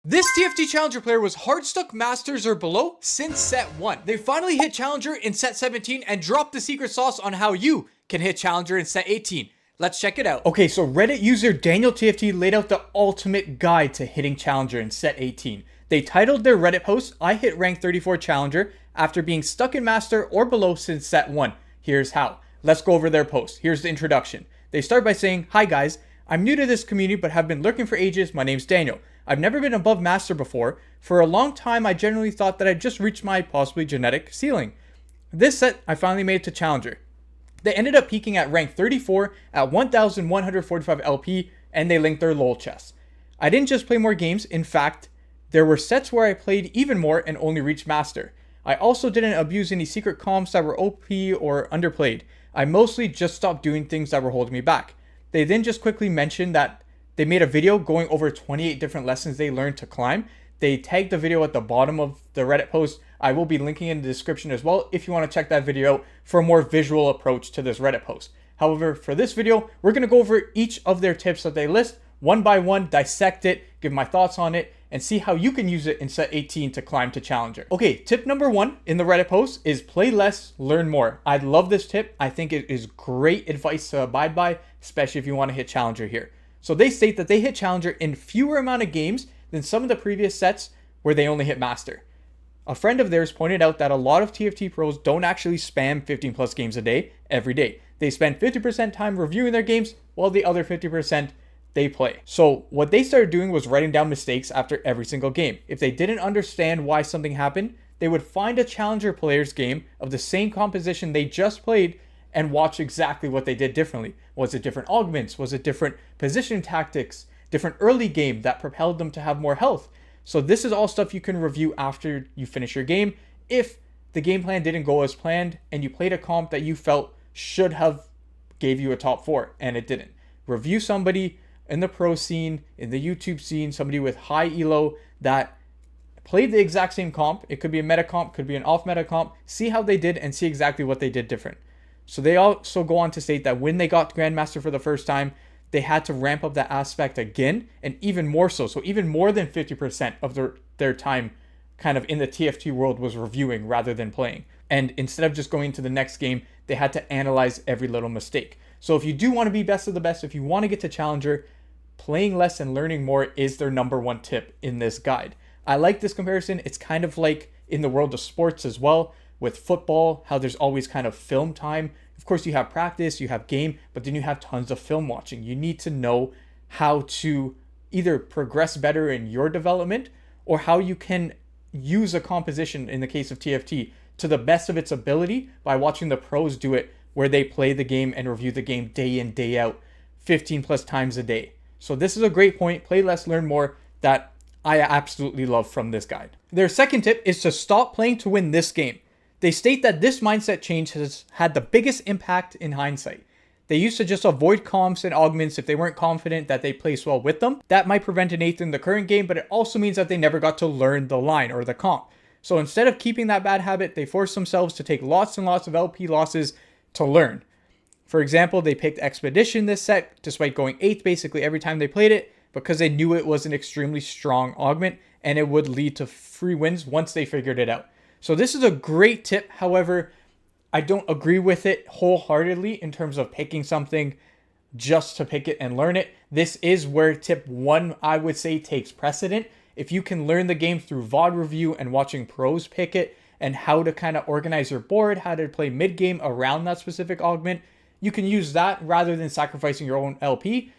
This TFT Challenger player was hard stuck Masters or below since set 1. They finally hit Challenger in set 17 and dropped the secret sauce on how you can hit Challenger in set 18. Let's check it out. Okay, so Reddit user Daniel TFT laid out the ultimate guide to hitting Challenger in set 18. They titled their Reddit post, "I hit rank 34 Challenger after being stuck in Master or below since set 1. Here's how." Let's go over their post. Here's the introduction. They start by saying, "Hi guys, I'm new to this community but have been lurking for ages. My name's Daniel. I've never been above Master before. For a long time, I generally thought that I'd just reached my possibly genetic ceiling. This set, I finally made it to Challenger. They ended up peaking at rank 34 at 1,145 LP, and they linked their LOL chests. I didn't just play more games. In fact, there were sets where I played even more and only reached Master. I also didn't abuse any secret comps that were OP or underplayed. I mostly just stopped doing things that were holding me back." They then just quickly mentioned that they made a video going over 28 different lessons they learned to climb. They tagged the video at the bottom of the Reddit post. I will be linking in the description as well if you want to check that video out for a more visual approach to this Reddit post. However, for this video, we're going to go over each of their tips that they list one by one, dissect it, give my thoughts on it, and see how you can use it in set 18 to climb to Challenger. Okay, tip number 1 in the Reddit post is play less, learn more. I love this tip. I think it is great advice to abide by, especially if you want to hit Challenger here. So they state that they hit Challenger in fewer amount of games than some of the previous sets where they only hit Master. A friend of theirs pointed out that a lot of TFT pros don't actually spam 15 plus games a day every day. They spend 50% time reviewing their games while the other 50% they play. So what they started doing was writing down mistakes after every single game. If they didn't understand why something happened, they would find a Challenger player's game of the same composition they just played and watch exactly what they did differently. Was it different augments? Was it different position tactics? Different early game that propelled them to have more health? So this is all stuff you can review after you finish your game. If the game plan didn't go as planned and you played a comp that you felt should have gave you a top 4 and it didn't. Review somebody in the pro scene, in the YouTube scene, somebody with high elo that played the exact same comp. It could be a meta comp, could be an off meta comp. See how they did and see exactly what they did different. So they also go on to state that when they got Grandmaster for the first time, they had to ramp up that aspect again and even more so. So even more than 50% of their time kind of in the TFT world was reviewing rather than playing. And instead of just going to the next game, they had to analyze every little mistake. So if you do want to be best of the best, if you want to get to Challenger, playing less and learning more is their number 1 tip in this guide. I like this comparison. It's kind of like in the world of sports as well. With football, how there's always kind of film time. Of course, you have practice, you have game, but then you have tons of film watching. You need to know how to either progress better in your development or how you can use a composition, in the case of TFT, to the best of its ability by watching the pros do it, where they play the game and review the game day in, day out, 15 plus times a day. So this is a great point. Play less, learn more, that I absolutely love from this guide. Their second tip is to stop playing to win this game. They state that this mindset change has had the biggest impact in hindsight. They used to just avoid comps and augments if they weren't confident that they placed well with them. That might prevent an 8th in the current game, but it also means that they never got to learn the line or the comp. So instead of keeping that bad habit, they forced themselves to take lots and lots of LP losses to learn. For example, they picked Expedition this set despite going 8th basically every time they played it because they knew it was an extremely strong augment and it would lead to free wins once they figured it out. So this is a great tip. However, I don't agree with it wholeheartedly in terms of picking something just to pick it and learn it. This is where tip 1, I would say, takes precedent. If you can learn the game through VOD review and watching pros pick it and how to kind of organize your board, how to play mid game around that specific augment, you can use that rather than sacrificing your own LP.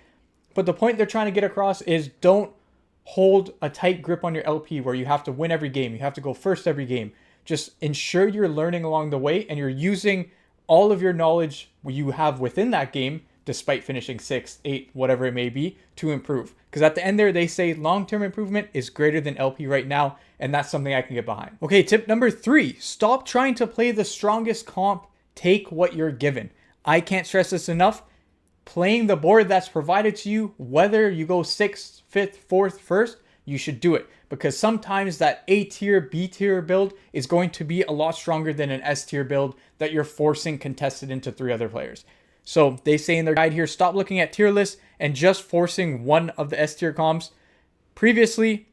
But the point they're trying to get across is don't hold a tight grip on your LP where you have to win every game. You have to go first every game. Just ensure you're learning along the way and you're using all of your knowledge you have within that game, despite finishing 6th, 8th, whatever it may be, to improve. Because at the end there, they say long-term improvement is greater than LP right now, and that's something I can get behind. Okay, tip number 3, stop trying to play the strongest comp. Take what you're given. I can't stress this enough. Playing the board that's provided to you, whether you go 6th, 5th, 4th, 1st, you should do it. Because sometimes that A tier, B tier build is going to be a lot stronger than an S tier build that you're forcing contested into 3 other players. So they say in their guide here, stop looking at tier lists and just forcing one of the S tier comps. Previously,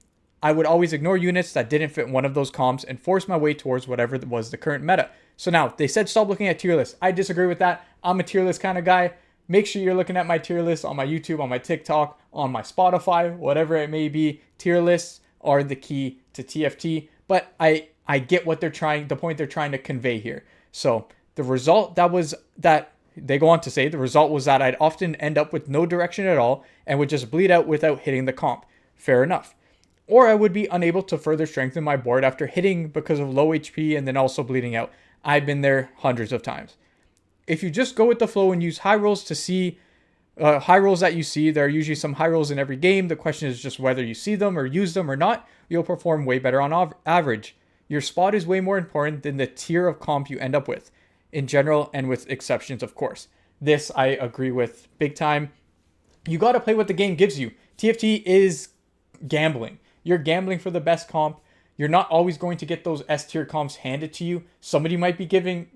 I would always ignore units that didn't fit one of those comps and force my way towards whatever was the current meta. So now, they said stop looking at tier lists. I disagree with that. I'm a tier list kind of guy. Make sure you're looking at my tier list on my YouTube, on my TikTok, on my Spotify, whatever it may be. Tier lists are the key to TFT, but I get what the point they're trying to convey here. So the result that they go on to say, the result was that I'd often end up with no direction at all and would just bleed out without hitting the comp. Fair enough. Or I would be unable to further strengthen my board after hitting because of low HP and then also bleeding out. I've been there hundreds of times. If you just go with the flow and use high rolls to see high rolls that you see, there are usually some high rolls in every game. The question is just whether you see them or use them or not. You'll perform way better on average. Your spot is way more important than the tier of comp you end up with, in general and with exceptions, of course. This I agree with big time. You got to play what the game gives you. TFT is gambling. You're gambling for the best comp. You're not always going to get those S tier comps handed to you. Somebody might be getting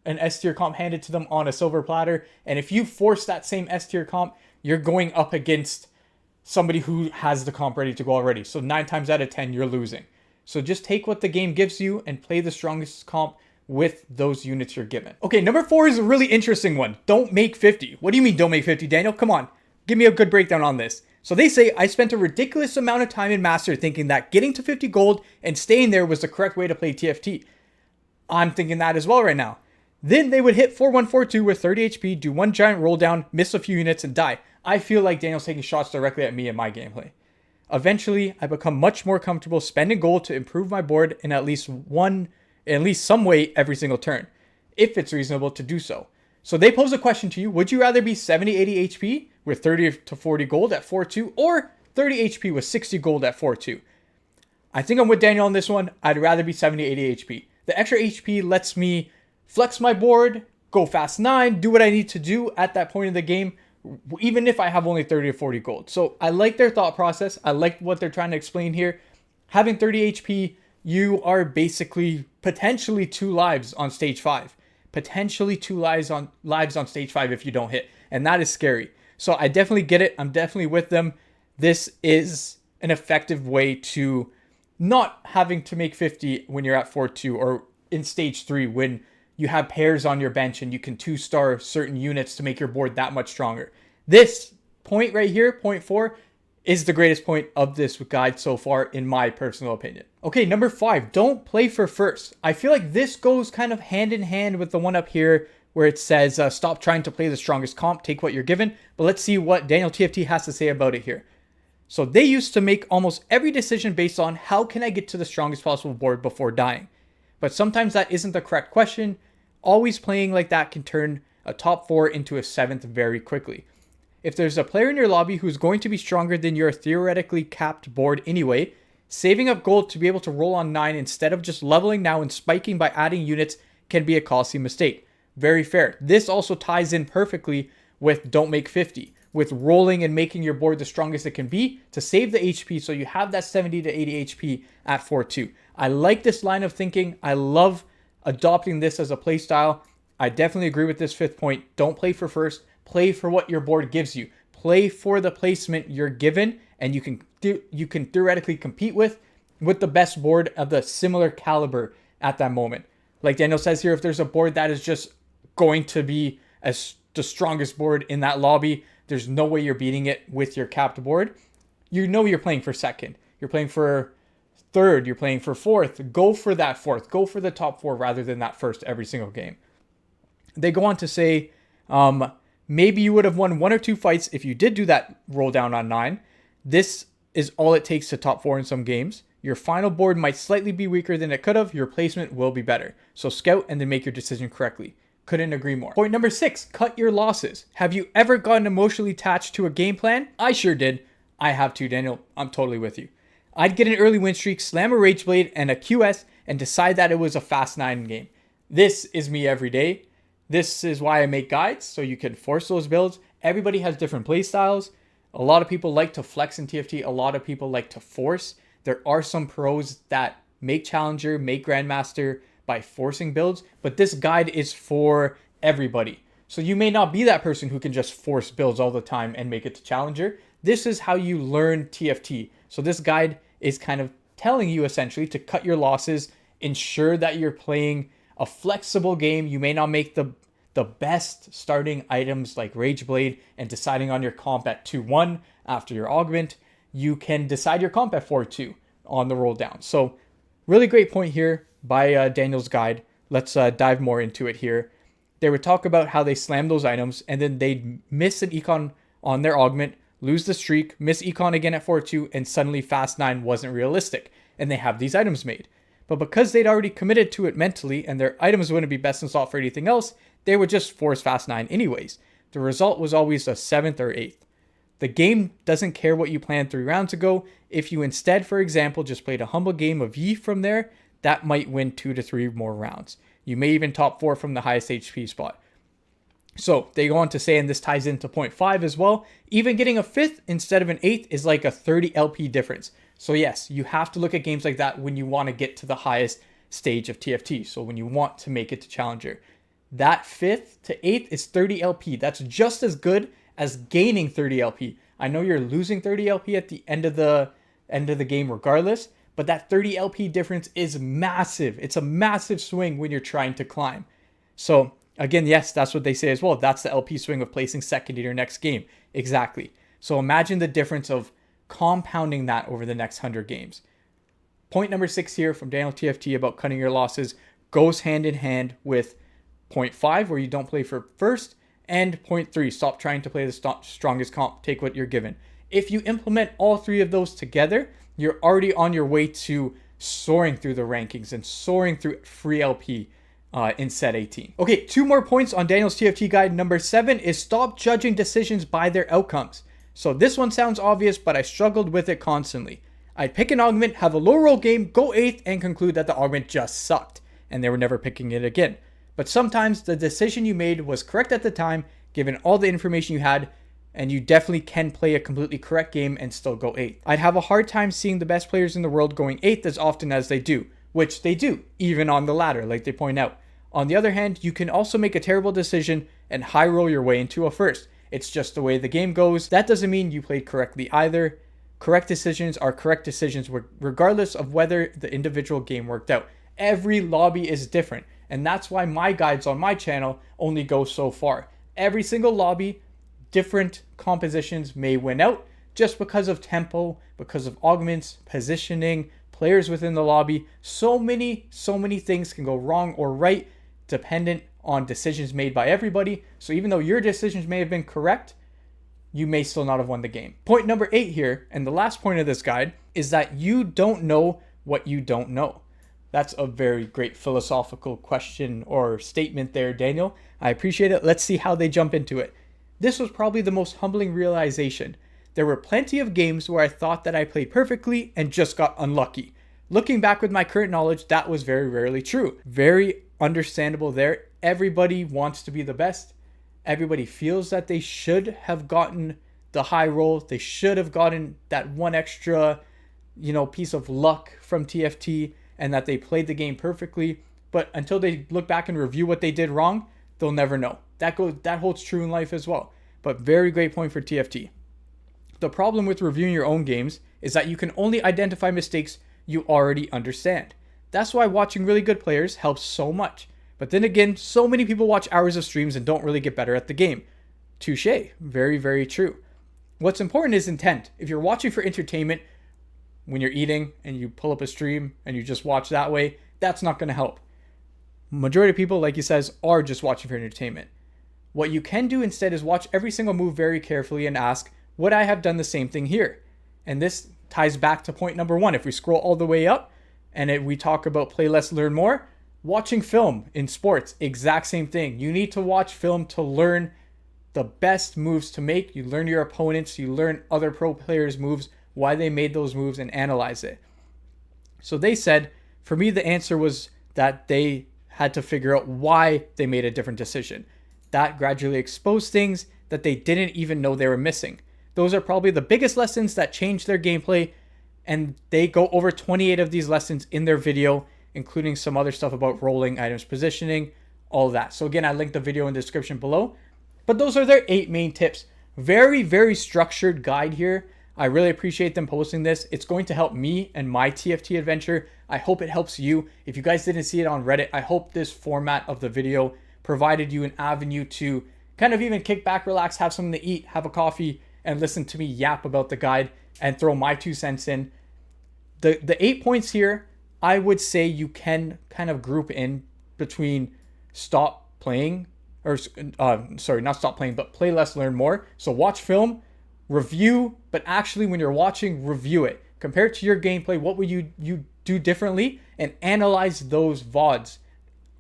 an S tier comp handed to them on a silver platter. And if you force that same S tier comp, you're going up against somebody who has the comp ready to go already. So 9 times out of 10, you're losing. So just take what the game gives you and play the strongest comp with those units you're given. Okay, number 4 is a really interesting one. Don't make 50. What do you mean don't make 50, Daniel? Come on. Give me a good breakdown on this. So they say, I spent a ridiculous amount of time in Master thinking that getting to 50 gold and staying there was the correct way to play TFT. I'm thinking that as well right now. Then they would hit 4142 with 30 HP, do one giant roll down, miss a few units, and die. I feel like Daniel's taking shots directly at me in my gameplay. Eventually, I become much more comfortable spending gold to improve my board in at least some way every single turn, if it's reasonable to do so. So they pose a question to you. Would you rather be 70, 80 HP with 30 to 40 gold at 4-2 or 30 HP with 60 gold at 4-2? I think I'm with Daniel on this one. I'd rather be 70, 80 HP. The extra HP lets me flex my board, go fast 9, do what I need to do at that point in the game, even if I have only 30 to 40 gold. So I like their thought process. I like what they're trying to explain here. Having 30 HP, you are basically potentially 2 lives on stage 5. Potentially 2 lives on stage 5 if you don't hit. And that is scary. So I definitely get it. I'm definitely with them. This is an effective way to not having to make 50 when you're at 4-2 or in stage 3 when you have pairs on your bench and you can 2-star certain units to make your board that much stronger. This point right here, point 4, is the greatest point of this guide so far, in my personal opinion. Okay, number 5, don't play for first. I feel like this goes kind of hand in hand with the one up here where it says, stop trying to play the strongest comp, take what you're given. But let's see what Daniel TFT has to say about it here. So they used to make almost every decision based on how can I get to the strongest possible board before dying. But sometimes that isn't the correct question. Always playing like that can turn a top 4 into a 7th very quickly. If there's a player in your lobby who's going to be stronger than your theoretically capped board anyway, saving up gold to be able to roll on 9 instead of just leveling now and spiking by adding units can be a costly mistake. Very fair. This also ties in perfectly with don't make 50, with rolling and making your board the strongest it can be to save the HP so you have that 70 to 80 HP at 4-2. I like this line of thinking. I love adopting this as a play style. I definitely agree with this 5th point. Don't play for first. Play for what your board gives you. Play for the placement you're given, and you can theoretically compete with the best board of the similar caliber at that moment. Like Daniel says here, if there's a board that is just going to be as the strongest board in that lobby, there's no way you're beating it with your capped board. You know you're playing for 2nd. You're playing for 3rd. You're playing for 4th. Go for that 4th. Go for the top 4 rather than that 1st every single game. They go on to say, maybe you would have won 1 or 2 fights if you did do that roll down on 9. This is all it takes to top 4 in some games. Your final board might slightly be weaker than it could have. Your placement will be better. So scout and then make your decision correctly. Couldn't agree more. Point number 6, cut your losses. Have you ever gotten emotionally attached to a game plan? I sure did. I have too, Daniel. I'm totally with you. I'd get an early win streak, slam a Rage Blade and a QS, and decide that it was a fast 9 game. This is me every day. This is why I make guides, so you can force those builds. Everybody has different play styles. A lot of people like to flex in TFT. A lot of people like to force. There are some pros that make Challenger, make Grandmaster by forcing builds, but this guide is for everybody. So you may not be that person who can just force builds all the time and make it to Challenger. This is how you learn TFT. So this guide is kind of telling you essentially to cut your losses, ensure that you're playing a flexible game. You may not make the best starting items like Rage Blade and deciding on your comp at 2-1 after your augment. You can decide your comp at 4-2 on the roll down. So really great point here by Daniel's guide. Let's dive more into it here. They would talk about how they slam those items and then they'd miss an econ on their augment, lose the streak, miss econ again at 4-2, and suddenly Fast 9 wasn't realistic. And they have these items made. But because they'd already committed to it mentally and their items wouldn't be best in slot for anything else, they would just force Fast 9 anyways. The result was always a 7th or 8th. The game doesn't care what you planned 3 rounds ago. If you instead, for example, just played a humble game of Yi from there, that might win 2 to 3 more rounds. You may even top 4 from the highest HP spot. So they go on to say, and this ties into point 5 as well, even getting a 5th instead of an 8th is like a 30 LP difference. So yes, you have to look at games like that when you want to get to the highest stage of TFT. So when you want to make it to Challenger. That 5th to 8th is 30 LP. That's just as good as gaining 30 LP. I know you're losing 30 LP at the end of the game regardless, but that 30 LP difference is massive. It's a massive swing when you're trying to climb. So again, yes, that's what they say as well. That's the LP swing of placing second in your next game. Exactly. So imagine the difference of compounding that over the next 100 games. Point number 6 here from Daniel TFT about cutting your losses goes hand in hand with point 5, where you don't play for first, and point 3, stop trying to play the strongest comp, take what you're given. If you implement all 3 of those together, you're already on your way to soaring through the rankings and soaring through free LP in set 18. Okay, 2 more points on Daniel's TFT guide. Number 7 is stop judging decisions by their outcomes. So this one sounds obvious, but I struggled with it constantly. I'd pick an augment, have a low roll game, go 8th, and conclude that the augment just sucked, and they were never picking it again. But sometimes the decision you made was correct at the time, given all the information you had, and you definitely can play a completely correct game and still go 8th. I'd have a hard time seeing the best players in the world going 8th as often as they do, which they do, even on the ladder, like they point out. On the other hand, you can also make a terrible decision and high roll your way into a first. It's just the way the game goes. That doesn't mean you played correctly either. Correct decisions are correct decisions regardless of whether the individual game worked out. Every lobby is different. And that's why my guides on my channel only go so far. Every single lobby, different compositions may win out just because of tempo, because of augments, positioning, players within the lobby. So many things can go wrong or right dependent on decisions made by everybody. So even though your decisions may have been correct, you may still not have won the game. Point number 8 here, and the last point of this guide, is that you don't know what you don't know. That's a very great philosophical question or statement there, Daniel. I appreciate it. Let's see how they jump into it. This was probably the most humbling realization. There were plenty of games where I thought that I played perfectly and just got unlucky. Looking back with my current knowledge, that was very rarely true. Very understandable there. Everybody wants to be the best. Everybody feels that they should have gotten the high roll. They should have gotten that one extra, piece of luck from TFT, and that they played the game perfectly. But until they look back and review what they did wrong, they'll never know. That holds true in life as well. But very great point for TFT. The problem with reviewing your own games is that you can only identify mistakes you already understand. That's why watching really good players helps so much. But then again, so many people watch hours of streams and don't really get better at the game. Touché. Very, very true. What's important is intent. If you're watching for entertainment when you're eating and you pull up a stream and you just watch that way, that's not going to help. Majority of people, like he says, are just watching for entertainment. What you can do instead is watch every single move very carefully and ask, would I have done the same thing here? And this ties back to point number 1. If we scroll all the way up and we talk about play less, learn more, watching film in sports, exact same thing. You need to watch film to learn the best moves to make. You learn your opponents, you learn other pro players' moves, why they made those moves, and analyze it. So they said, for me, the answer was that they had to figure out why they made a different decision. That gradually exposed things that they didn't even know they were missing. Those are probably the biggest lessons that changed their gameplay, and they go over 28 of these lessons in their video, including some other stuff about rolling, items positioning, all that. So again, I linked the video in the description below. But those are their 8 main tips. Very, very structured guide here. I really appreciate them posting this. It's going to help me and my TFT adventure. I hope it helps you. If you guys didn't see it on Reddit, I hope this format of the video provided you an avenue to kind of even kick back, relax, have something to eat, have a coffee, and listen to me yap about the guide and throw my 2 cents in. The 8 points here, I would say you can kind of group in between stop playing, or sorry, not stop playing, but play less, learn more. So watch film, review, but actually when you're watching, review it. Compare it to your gameplay. What would you do differently? And analyze those VODs.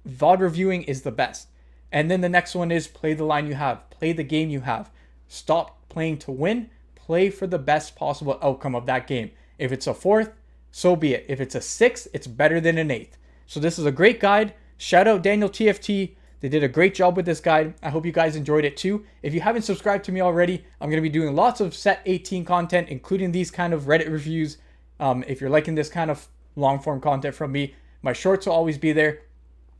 VOD reviewing is the best. And then the next one is play the line you have. Play the game you have. Stop playing to win. Play for the best possible outcome of that game. If it's a 4th, so be it. If it's a 6th, it's better than an 8th. So this is a great guide. Shout out Daniel TFT. They did a great job with this guide. I hope you guys enjoyed it too. If you haven't subscribed to me already, I'm going to be doing lots of set 18 content, including these kind of Reddit reviews. If you're liking this kind of long form content from me, my shorts will always be there.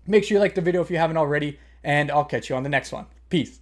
Make sure you like the video if you haven't already, and I'll catch you on the next one. Peace.